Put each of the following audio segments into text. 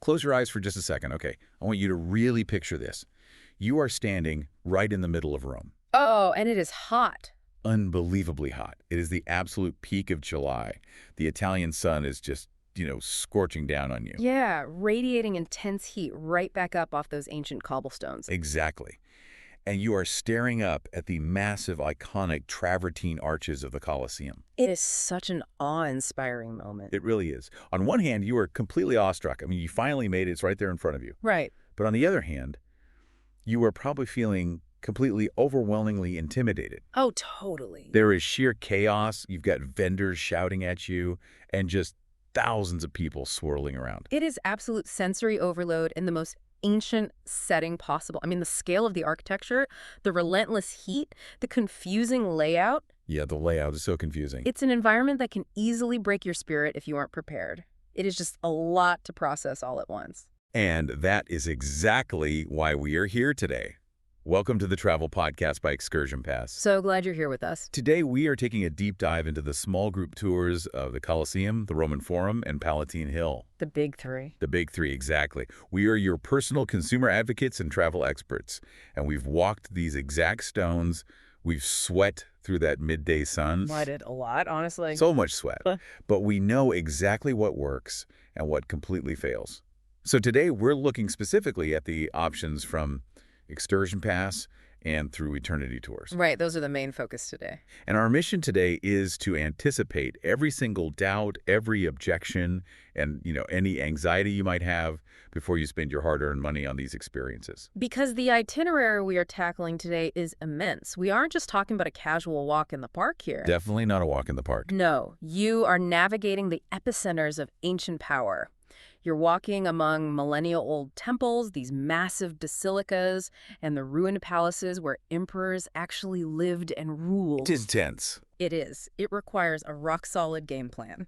close your eyes for just a second. Okay, I want you to really picture this. You are standing right in the middle of Rome. Oh, and it is hot. Unbelievably hot. It is the absolute peak of July. The Italian sun is just, scorching down on you. Yeah, radiating intense heat right back up off those ancient cobblestones. Exactly. And you are staring up at the massive, iconic travertine arches of the Colosseum. It is such an awe-inspiring moment. It really is. On one hand, you are completely awestruck. I mean, you finally made it. It's right there in front of you. Right. But on the other hand, you are probably feeling completely overwhelmingly intimidated. Oh, totally. There is sheer chaos. You've got vendors shouting at you and just thousands of people swirling around. It is absolute sensory overload in the most ancient setting possible. I mean, the scale of the architecture, the relentless heat, the confusing layout. Yeah, the layout is so confusing. It's an environment that can easily break your spirit if you aren't prepared. It is just a lot to process all at once. And that is exactly why we are here today. Welcome to the Travel Podcast by ExcursionPass. So glad you're here with us. Today, we are taking a deep dive into the small group tours of the Colosseum, the Roman Forum, and Palatine Hill. The big three. The big three, exactly. We are your personal consumer advocates and travel experts, and we've walked these exact stones. We've sweat through that midday sun. I did a lot, honestly. So much sweat. But we know exactly what works and what completely fails. So today, we're looking specifically at the options from ExcursionPass and through Eternity Tours. Right, those are the main focus today. And our mission today is to anticipate every single doubt, every objection, and any anxiety you might have before you spend your hard-earned money on these experiences. Because the itinerary we are tackling today is immense. We aren't just talking about a casual walk in the park here. Definitely not a walk in the park. No, you are navigating the epicenters of ancient power. You're walking among millennial-old temples, these massive basilicas, and the ruined palaces where emperors actually lived and ruled. It is tense. It is. It requires a rock-solid game plan.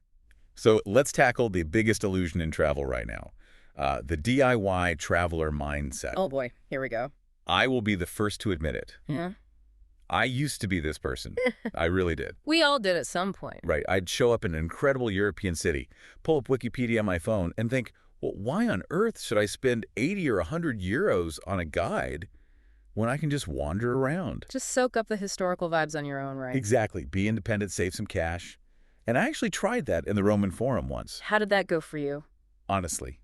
So let's tackle the biggest illusion in travel right now, the DIY traveler mindset. Oh boy, here we go. I will be the first to admit it. Yeah. I used to be this person. I really did. We all did at some point. Right. I'd show up in an incredible European city, pull up Wikipedia on my phone, and think, well, why on earth should I spend 80 or 100 euros on a guide when I can just wander around? Just soak up the historical vibes on your own, right? Exactly. Be independent, save some cash. And I actually tried that in the Roman Forum once. How did that go for you? Honestly.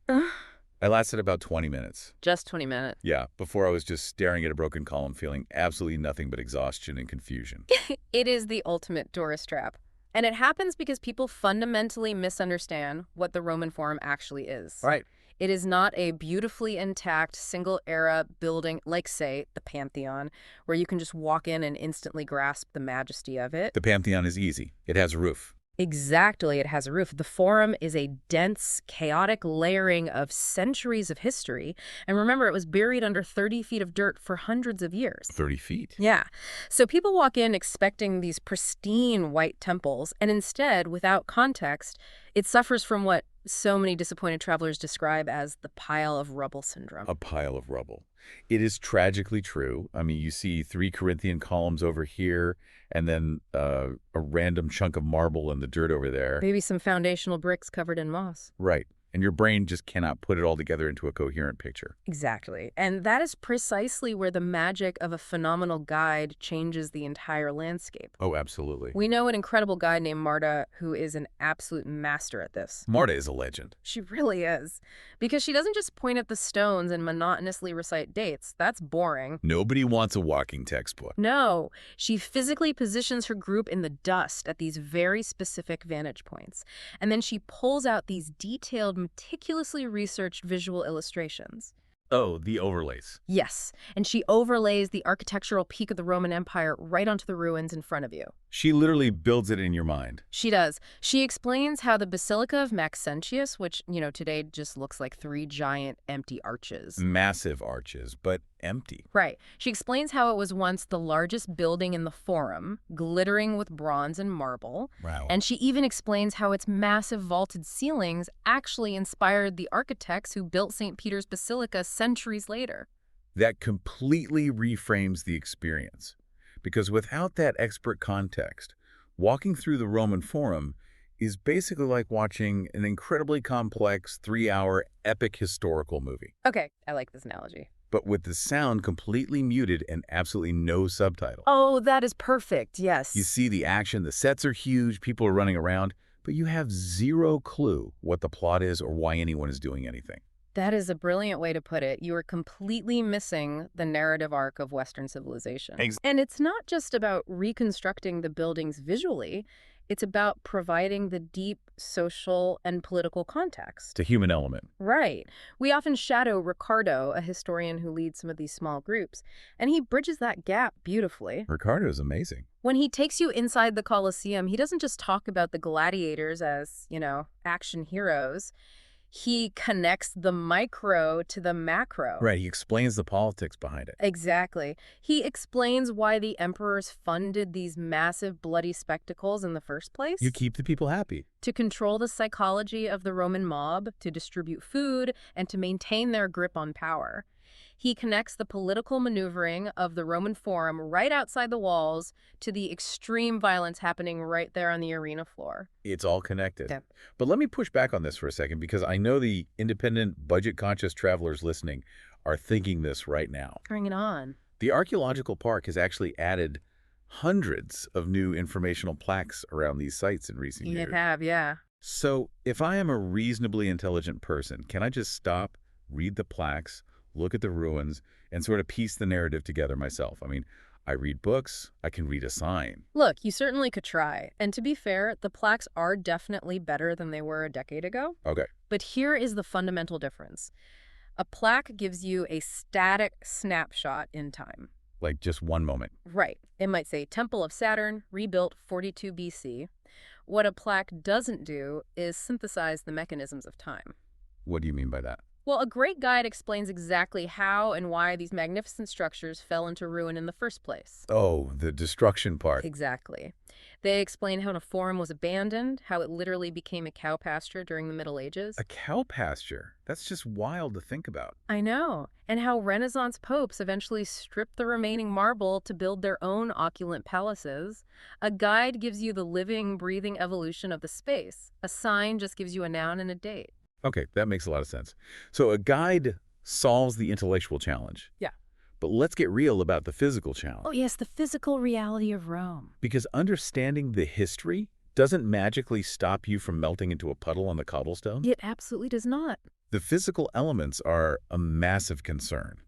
I lasted about 20 minutes. Just 20 minutes. Yeah, before I was just staring at a broken column, feeling absolutely nothing but exhaustion and confusion. It is the ultimate tourist trap. And it happens because people fundamentally misunderstand what the Roman Forum actually is. Right. It is not a beautifully intact single-era building like, say, the Pantheon, where you can just walk in and instantly grasp the majesty of it. The Pantheon is easy. It has a roof. Exactly, it has a roof. The Forum is a dense, chaotic layering of centuries of history. And remember, it was buried under 30 feet of dirt for hundreds of years. 30 feet. Yeah. So people walk in expecting these pristine white temples, and instead, without context, it suffers from what so many disappointed travelers describe as the pile of rubble syndrome. A pile of rubble. It is tragically true. I mean, you see 3 Corinthian columns over here, and then a random chunk of marble in the dirt over there. Maybe some foundational bricks covered in moss. Right. And your brain just cannot put it all together into a coherent picture. Exactly. And that is precisely where the magic of a phenomenal guide changes the entire landscape. Oh, absolutely. We know an incredible guide named Marta who is an absolute master at this. Marta is a legend. She really is. Because she doesn't just point at the stones and monotonously recite dates. That's boring. Nobody wants a walking textbook. No. She physically positions her group in the dust at these very specific vantage points. And then she pulls out these detailed, meticulously researched visual illustrations. Oh, the overlays. Yes, and she overlays the architectural peak of the Roman Empire right onto the ruins in front of you. She literally builds it in your mind. She does. She explains how the Basilica of Maxentius, which, today just looks like 3 giant empty arches. Massive arches, but empty. Right. She explains how it was once the largest building in the Forum, glittering with bronze and marble. Wow. And she even explains how its massive vaulted ceilings actually inspired the architects who built St. Peter's Basilica centuries later. That completely reframes the experience. Because without that expert context, walking through the Roman Forum is basically like watching an incredibly complex 3-hour epic historical movie, Okay, I like this analogy. but with the sound completely muted and absolutely no subtitle. Oh, that is perfect, yes. You see the action, the sets are huge, people are running around, but you have zero clue what the plot is or why anyone is doing anything. That is a brilliant way to put it. You are completely missing the narrative arc of Western civilization. And it's not just about reconstructing the buildings visually, it's about providing the deep social and political context. It's a human element. Right. We often shadow Ricardo, a historian who leads some of these small groups, and he bridges that gap beautifully. Ricardo is amazing. When he takes you inside the Colosseum, he doesn't just talk about the gladiators as, action heroes. He connects the micro to the macro. Right, he explains the politics behind it. Exactly. He explains why the emperors funded these massive bloody spectacles in the first place. You keep the people happy. To control the psychology of the Roman mob, to distribute food, and to maintain their grip on power. He connects the political maneuvering of the Roman Forum right outside the walls to the extreme violence happening right there on the arena floor. It's all connected. Yep. But let me push back on this for a second, because I know the independent, budget-conscious travelers listening are thinking this right now. Bring it on. The archaeological park has actually added hundreds of new informational plaques around these sites in recent years. It have, yeah. So if I am a reasonably intelligent person, can I just stop, read the plaques, look at the ruins, and sort of piece the narrative together myself? I mean, I read books, I can read a sign. Look, you certainly could try. And to be fair, the plaques are definitely better than they were a decade ago. Okay. But here is the fundamental difference. A plaque gives you a static snapshot in time. Like just one moment. Right. It might say Temple of Saturn, rebuilt 42 BC. What a plaque doesn't do is synthesize the mechanisms of time. What do you mean by that? Well, a great guide explains exactly how and why these magnificent structures fell into ruin in the first place. Oh, the destruction part. Exactly. They explain how a forum was abandoned, how it literally became a cow pasture during the Middle Ages. A cow pasture? That's just wild to think about. I know. And how Renaissance popes eventually stripped the remaining marble to build their own opulent palaces. A guide gives you the living, breathing evolution of the space. A sign just gives you a noun and a date. Okay, that makes a lot of sense. So a guide solves the intellectual challenge. Yeah. But let's get real about the physical challenge. Oh, yes, the physical reality of Rome. Because understanding the history doesn't magically stop you from melting into a puddle on the cobblestone. It absolutely does not. The physical elements are a massive concern.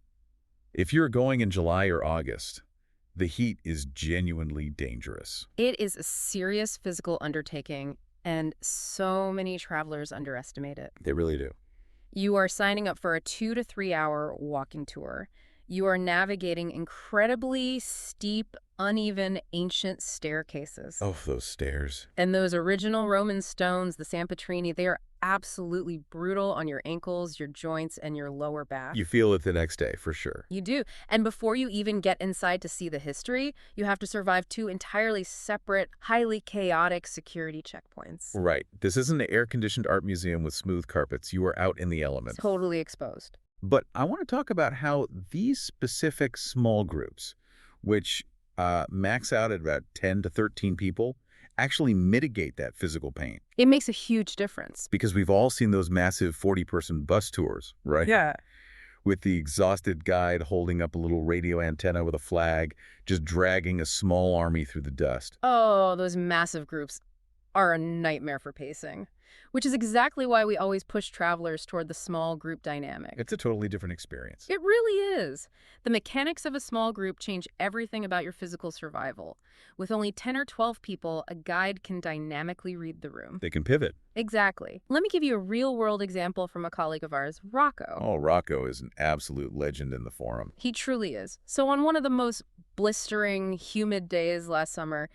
If you're going in July or August, the heat is genuinely dangerous. It is a serious physical undertaking, and so many travelers underestimate it. They really do. You are signing up for a 2 to 3 hour walking tour. You are navigating incredibly steep, uneven, ancient staircases. Oh, those stairs. And those original Roman stones, the Sampitrini, they are absolutely brutal on your ankles, your joints, and your lower back. You feel it the next day, for sure. You do. And before you even get inside to see the history, you have to survive 2 entirely separate, highly chaotic security checkpoints. Right. This isn't an air-conditioned art museum with smooth carpets. You are out in the elements. Totally exposed. But I want to talk about how these specific small groups, which max out at about 10 to 13 people, actually mitigate that physical pain. It makes a huge difference. Because we've all seen those massive 40-person bus tours, right? Yeah. With the exhausted guide holding up a little radio antenna with a flag, just dragging a small army through the dust. Oh, those massive groups are a nightmare for pacing, which is exactly why we always push travelers toward the small group dynamic. It's a totally different experience. It really is. The mechanics of a small group change everything about your physical survival. With only 10 or 12 people, a guide can dynamically read the room. They can pivot. Exactly. Let me give you a real-world example from a colleague of ours, Rocco. Oh, Rocco is an absolute legend in the Forum. He truly is. So on one of the most blistering, humid days last summer,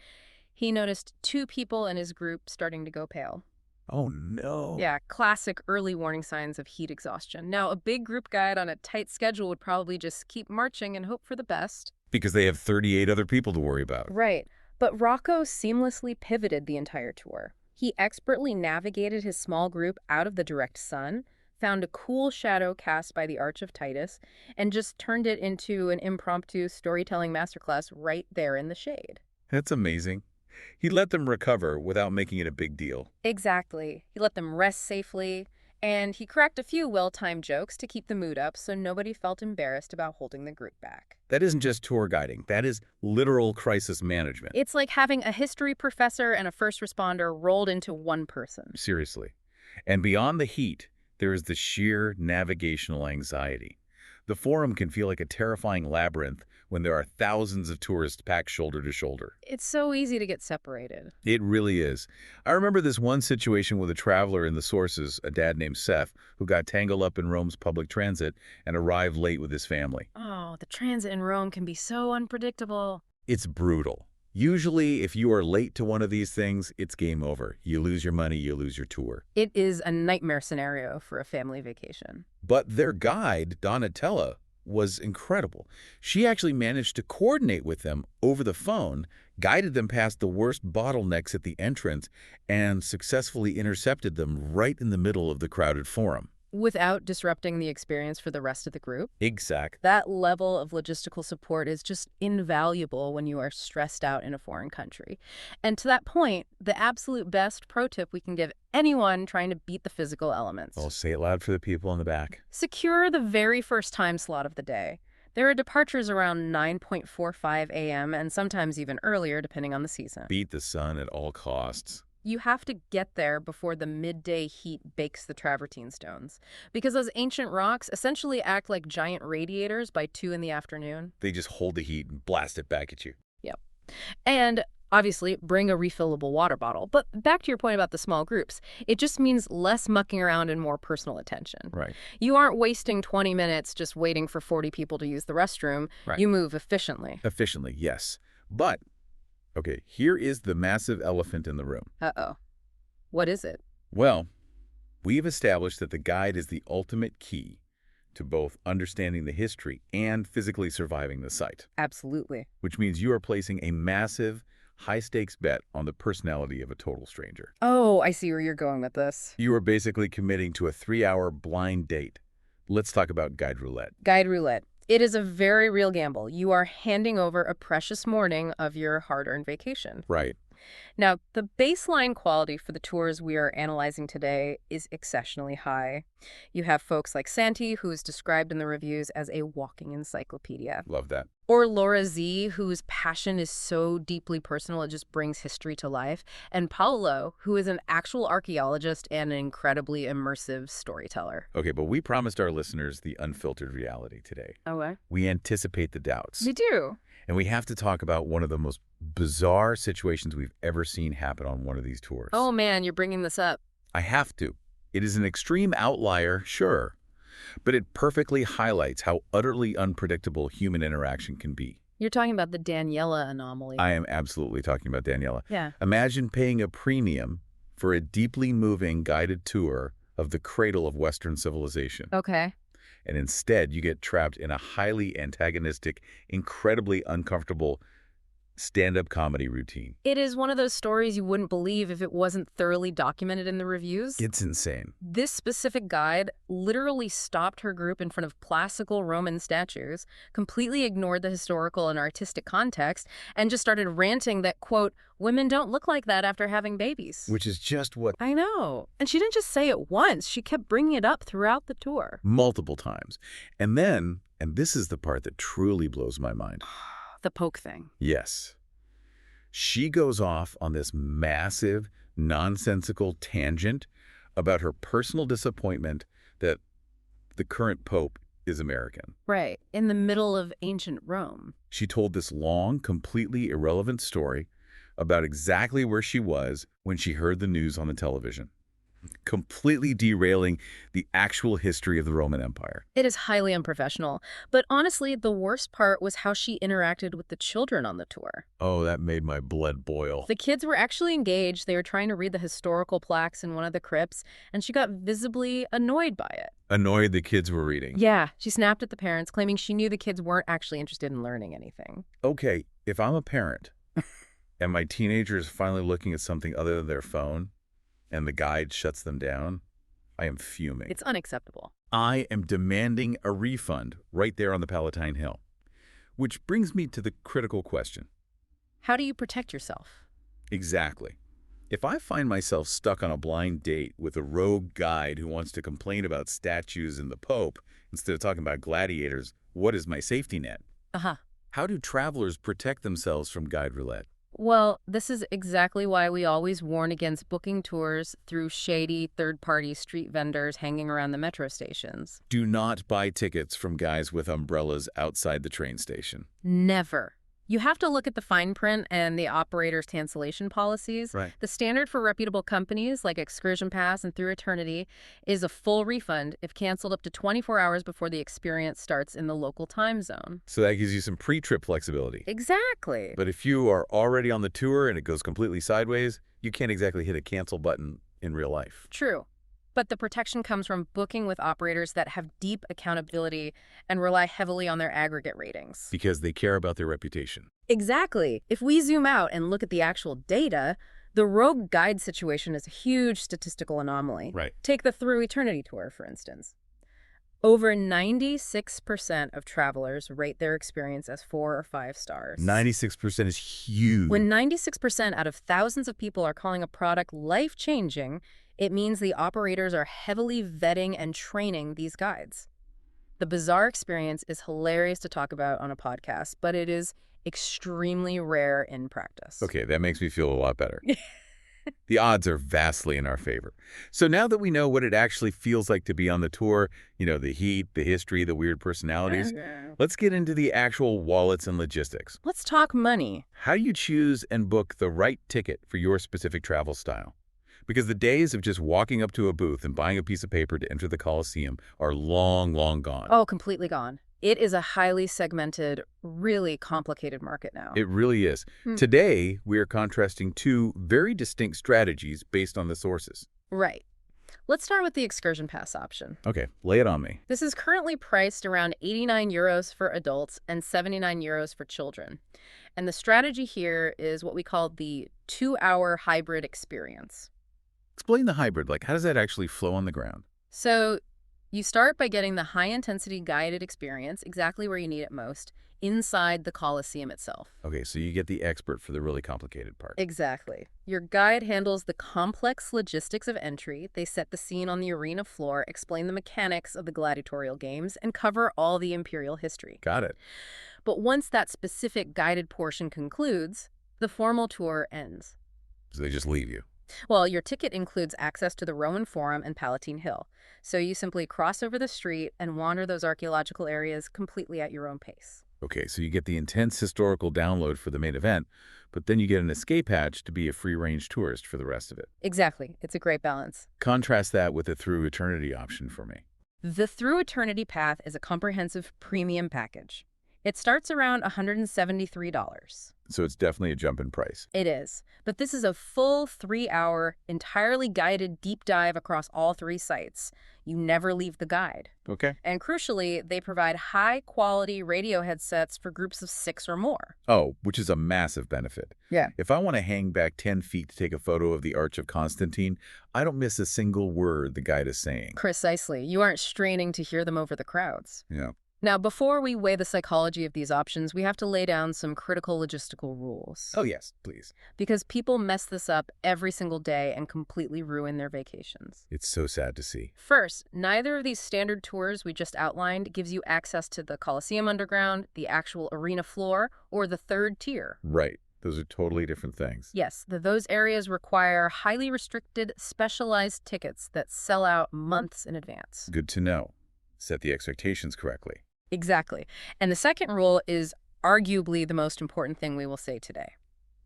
he noticed 2 people in his group starting to go pale. Oh, no. Yeah, classic early warning signs of heat exhaustion. Now, a big group guide on a tight schedule would probably just keep marching and hope for the best. Because they have 38 other people to worry about. Right. But Rocco seamlessly pivoted the entire tour. He expertly navigated his small group out of the direct sun, found a cool shadow cast by the Arch of Titus, and just turned it into an impromptu storytelling masterclass right there in the shade. That's amazing. He let them recover without making it a big deal. Exactly. He let them rest safely, and he cracked a few well-timed jokes to keep the mood up so nobody felt embarrassed about holding the group back. That isn't just tour guiding. That is literal crisis management. It's like having a history professor and a first responder rolled into one person. Seriously. And beyond the heat, there is the sheer navigational anxiety. The Forum can feel like a terrifying labyrinth when there are thousands of tourists packed shoulder to shoulder. It's so easy to get separated. It really is. I remember this one situation with a traveler in the sources, a dad named Seth, who got tangled up in Rome's public transit and arrived late with his family. Oh, the transit in Rome can be so unpredictable. It's brutal. Usually, if you are late to one of these things, it's game over. You lose your money, you lose your tour. It is a nightmare scenario for a family vacation. But their guide, Donatella, was incredible. She actually managed to coordinate with them over the phone, guided them past the worst bottlenecks at the entrance, and successfully intercepted them right in the middle of the crowded Forum. Without disrupting the experience for the rest of the group. Exact. That level of logistical support is just invaluable when you are stressed out in a foreign country. And to that point, the absolute best pro tip we can give anyone trying to beat the physical elements. I'll say it loud for the people in the back. Secure the very first time slot of the day. There are departures around 9:45 a.m. and sometimes even earlier, depending on the season. Beat the sun at all costs. You have to get there before the midday heat bakes the travertine stones, because those ancient rocks essentially act like giant radiators by 2 in the afternoon. They just hold the heat and blast it back at you. Yep. And obviously, bring a refillable water bottle. But back to your point about the small groups, it just means less mucking around and more personal attention. Right. You aren't wasting 20 minutes just waiting for 40 people to use the restroom. Right. You move efficiently. Efficiently, yes. But, okay, here is the massive elephant in the room. Uh-oh. What is it? Well, we've established that the guide is the ultimate key to both understanding the history and physically surviving the site. Absolutely. Which means you are placing a massive, high-stakes bet on the personality of a total stranger. Oh, I see where you're going with this. You are basically committing to a 3-hour blind date. Let's talk about guide roulette. Guide roulette. It is a very real gamble. You are handing over a precious morning of your hard-earned vacation. Right. Now, the baseline quality for the tours we are analyzing today is exceptionally high. You have folks like Santi, who is described in the reviews as a walking encyclopedia. Love that. Or Laura Z, whose passion is so deeply personal it just brings history to life. And Paolo, who is an actual archaeologist and an incredibly immersive storyteller. Okay, but we promised our listeners the unfiltered reality today. Okay. We anticipate the doubts. We do. And we have to talk about one of the most bizarre situations we've ever seen happen on one of these tours. Oh man, you're bringing this up. I have to. It is an extreme outlier, sure, but it perfectly highlights how utterly unpredictable human interaction can be. You're talking about the Daniela anomaly. I am absolutely talking about Daniela. Yeah. Imagine paying a premium for a deeply moving guided tour of the cradle of Western civilization. Okay. And instead, you get trapped in a highly antagonistic, incredibly uncomfortable stand-up comedy routine. It is one of those stories you wouldn't believe if it wasn't thoroughly documented in the reviews. It's insane. This specific guide literally stopped her group in front of classical Roman statues, completely ignored the historical and artistic context, and just started ranting that, quote, women don't look like that after having babies. Which is just what... I know. And she didn't just say it once. She kept bringing it up throughout the tour. Multiple times. And then, and this is the part that truly blows my mind. The poke thing. Yes. She goes off on this massive, nonsensical tangent about her personal disappointment that the current pope is American. Right. In the middle of ancient Rome. She told this long, completely irrelevant story about exactly where she was when she heard the news on the television, completely derailing the actual history of the Roman Empire. It is highly unprofessional. But honestly, the worst part was how she interacted with the children on the tour. Oh, that made my blood boil. The kids were actually engaged. They were trying to read the historical plaques in one of the crypts, and she got visibly annoyed by it. Annoyed the kids were reading. Yeah, she snapped at the parents, claiming she knew the kids weren't actually interested in learning anything. Okay, if I'm a parent and my teenager is finally looking at something other than their phone, and the guide shuts them down, I am fuming. It's unacceptable. I am demanding a refund right there on the Palatine Hill. Which brings me to the critical question. How do you protect yourself? Exactly. If I find myself stuck on a blind date with a rogue guide who wants to complain about statues and the Pope instead of talking about gladiators, what is my safety net? Uh-huh. How do travelers protect themselves from guide roulette? Well, this is exactly why we always warn against booking tours through shady third-party street vendors hanging around the metro stations. Do not buy tickets from guys with umbrellas outside the train station. Never. You have to look at the fine print and the operator's cancellation policies. Right. The standard for reputable companies like ExcursionPass and Through Eternity is a full refund if canceled up to 24 hours before the experience starts in the local time zone. So that gives you some pre-trip flexibility. Exactly. But if you are already on the tour and it goes completely sideways, you can't exactly hit a cancel button in real life. True. But the protection comes from booking with operators that have deep accountability and rely heavily on their aggregate ratings. Because they care about their reputation. Exactly. If we zoom out and look at the actual data, the rogue guide situation is a huge statistical anomaly. Right. Take the Through Eternity tour, for instance. Over 96% of travelers rate their experience as 4 or 5 stars. 96% is huge. When 96% out of thousands of people are calling a product life-changing, it means the operators are heavily vetting and training these guides. The bizarre experience is hilarious to talk about on a podcast, but it is extremely rare in practice. Okay, that makes me feel a lot better. The odds are vastly in our favor. So now that we know what it actually feels like to be on the tour, the heat, the history, the weird personalities, let's get into the actual wallets and logistics. Let's talk money. How do you choose and book the right ticket for your specific travel style? Because the days of just walking up to a booth and buying a piece of paper to enter the Colosseum are long, long gone. Oh, completely gone. It is a highly segmented, really complicated market now. It really is. Today, we are contrasting two very distinct strategies based on the sources. Right. Let's start with the ExcursionPass option. Okay, lay it on me. This is currently priced around 89 euros for adults and 79 euros for children. And the strategy here is what we call the 2-hour hybrid experience. Explain the hybrid. How does that actually flow on the ground? So you start by getting the high-intensity guided experience, exactly where you need it most, inside the Colosseum itself. Okay, so you get the expert for the really complicated part. Exactly. Your guide handles the complex logistics of entry. They set the scene on the arena floor, explain the mechanics of the gladiatorial games, and cover all the imperial history. Got it. But once that specific guided portion concludes, the formal tour ends. So they just leave you. Well, your ticket includes access to the Roman Forum and Palatine Hill. So you simply cross over the street and wander those archaeological areas completely at your own pace. Okay, so you get the intense historical download for the main event, but then you get an escape hatch to be a free-range tourist for the rest of it. Exactly. It's a great balance. Contrast that with the Through Eternity option for me. The Through Eternity path is a comprehensive premium package. It starts around $173. So it's definitely a jump in price. It is. But this is a full 3-hour, entirely guided deep dive across all 3 sites. You never leave the guide. Okay. And crucially, they provide high-quality radio headsets for groups of 6 or more. Oh, which is a massive benefit. Yeah. If I want to hang back 10 feet to take a photo of the Arch of Constantine, I don't miss a single word the guide is saying. Precisely. You aren't straining to hear them over the crowds. Yeah. Now, before we weigh the psychology of these options, we have to lay down some critical logistical rules. Oh, yes, please. Because people mess this up every single day and completely ruin their vacations. It's so sad to see. First, neither of these standard tours we just outlined gives you access to the Colosseum underground, the actual arena floor, or the 3rd tier. Right. Those are totally different things. Yes, those areas require highly restricted, specialized tickets that sell out months in advance. Good to know. Set the expectations correctly. Exactly. And the second rule is arguably the most important thing we will say today.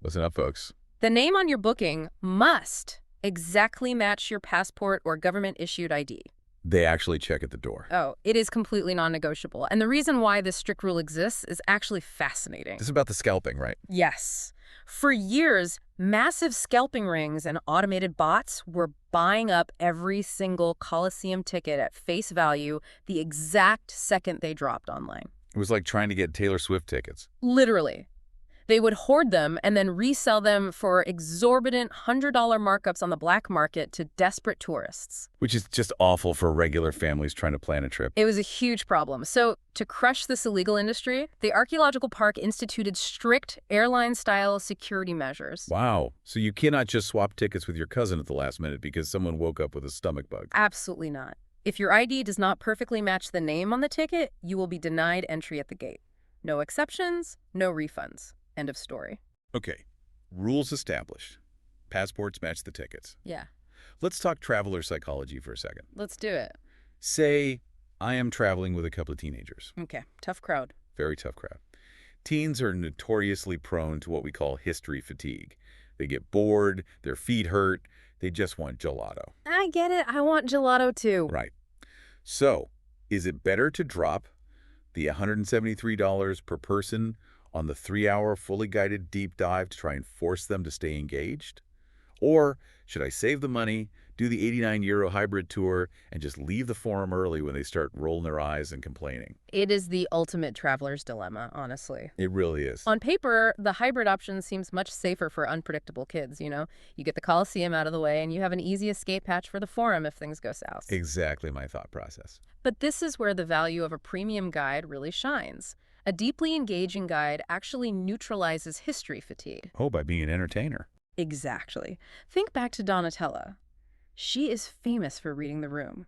Listen up, folks. The name on your booking must exactly match your passport or government-issued ID. They actually check at the door. Oh, it is completely non-negotiable. And the reason why this strict rule exists is actually fascinating. This is about the scalping, right? Yes. For years, massive scalping rings and automated bots were buying up every single Colosseum ticket at face value the exact second they dropped online. It was like trying to get Taylor Swift tickets. Literally. They would hoard them and then resell them for exorbitant $100 markups on the black market to desperate tourists. Which is just awful for regular families trying to plan a trip. It was a huge problem. So, to crush this illegal industry, the archaeological park instituted strict airline-style security measures. Wow. So you cannot just swap tickets with your cousin at the last minute because someone woke up with a stomach bug. Absolutely not. If your ID does not perfectly match the name on the ticket, you will be denied entry at the gate. No exceptions, no refunds. End of story. Okay. Rules established. Passports match the tickets. Yeah. Let's talk traveler psychology for a second. Let's do it. Say I am traveling with a couple of teenagers. Okay. Tough crowd. Very tough crowd. Teens are notoriously prone to what we call history fatigue. They get bored, their feet hurt, they just want gelato. I get it. I want gelato too. Right. So, is it better to drop the $173 per person on the 3-hour fully guided deep dive to try and force them to stay engaged? Or should I save the money, do the €89 hybrid tour, and just leave the forum early when they start rolling their eyes and complaining? It is the ultimate traveler's dilemma, honestly. It really is. On paper, the hybrid option seems much safer for unpredictable kids, you know? You get the Colosseum out of the way, and you have an easy escape hatch for the forum if things go south. Exactly my thought process. But this is where the value of a premium guide really shines. A deeply engaging guide actually neutralizes history fatigue. Oh, by being an entertainer. Exactly. Think back to Donatella. She is famous for reading the room.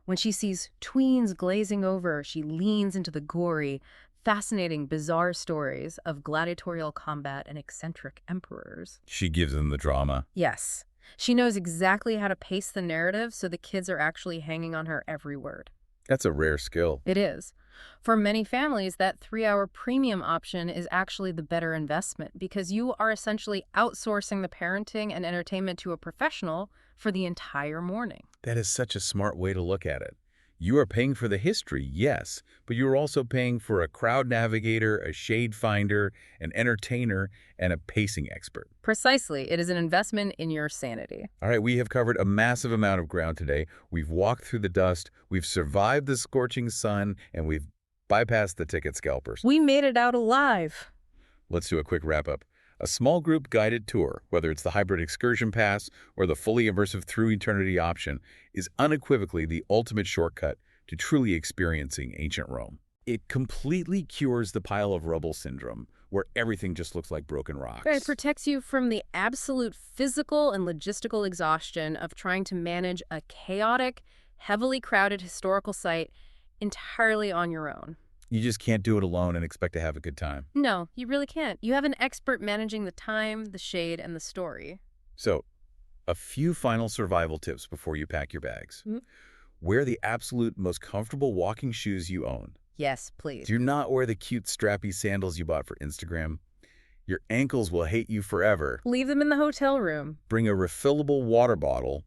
When she sees tweens glazing over, she leans into the gory, fascinating, bizarre stories of gladiatorial combat and eccentric emperors. She gives them the drama. Yes. She knows exactly how to pace the narrative so the kids are actually hanging on her every word. That's a rare skill. It is. For many families, that 3-hour premium option is actually the better investment because you are essentially outsourcing the parenting and entertainment to a professional for the entire morning. That is such a smart way to look at it. You are paying for the history, yes, but you are also paying for a crowd navigator, a shade finder, an entertainer, and a pacing expert. Precisely. It is an investment in your sanity. All right, we have covered a massive amount of ground today. We've walked through the dust, we've survived the scorching sun, and we've bypassed the ticket scalpers. We made it out alive. Let's do a quick wrap-up. A small group guided tour, whether it's the hybrid excursion pass or the fully immersive Through Eternity option, is unequivocally the ultimate shortcut to truly experiencing ancient Rome. It completely cures the pile of rubble syndrome, where everything just looks like broken rocks. It protects you from the absolute physical and logistical exhaustion of trying to manage a chaotic, heavily crowded historical site entirely on your own. You just can't do it alone and expect to have a good time. No, you really can't. You have an expert managing the time, the shade, and the story. So, a few final survival tips before you pack your bags. Mm-hmm. Wear the absolute most comfortable walking shoes you own. Yes, please. Do not wear the cute strappy sandals you bought for Instagram. Your ankles will hate you forever. Leave them in the hotel room. Bring a refillable water bottle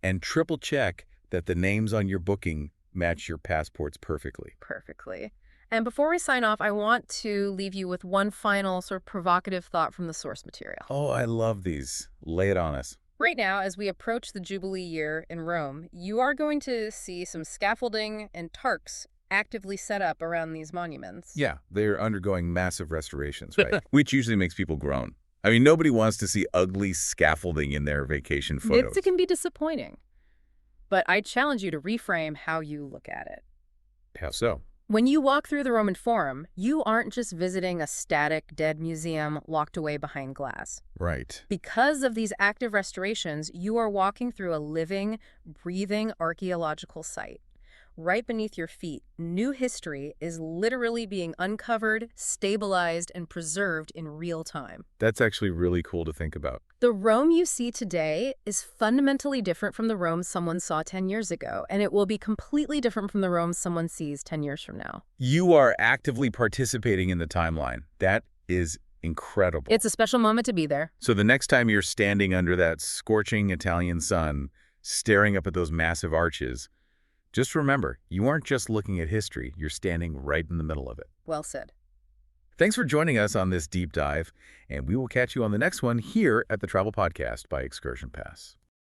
and triple check that the names on your booking match your passports perfectly. Perfectly. And before we sign off, I want to leave you with one final sort of provocative thought from the source material. Oh, I love these. Lay it on us. Right now, as we approach the Jubilee year in Rome, you are going to see some scaffolding and tarks actively set up around these monuments. Yeah, they're undergoing massive restorations, right? Which usually makes people groan. I mean, nobody wants to see ugly scaffolding in their vacation photos. It can be disappointing. But I challenge you to reframe how you look at it. How so? When you walk through the Roman Forum, you aren't just visiting a static, dead museum locked away behind glass. Right. Because of these active restorations, you are walking through a living, breathing archaeological site. Right beneath your feet, new history is literally being uncovered, stabilized, and preserved in real time. That's actually really cool to think about. The Rome you see today is fundamentally different from the Rome someone saw 10 years ago, and it will be completely different from the Rome someone sees 10 years from now. You are actively participating in the timeline. That is incredible. It's a special moment to be there. So the next time you're standing under that scorching Italian sun, staring up at those massive arches, just remember, you aren't just looking at history, you're standing right in the middle of it. Well said. Thanks for joining us on this deep dive, and we will catch you on the next one here at the Travel Podcast by ExcursionPass.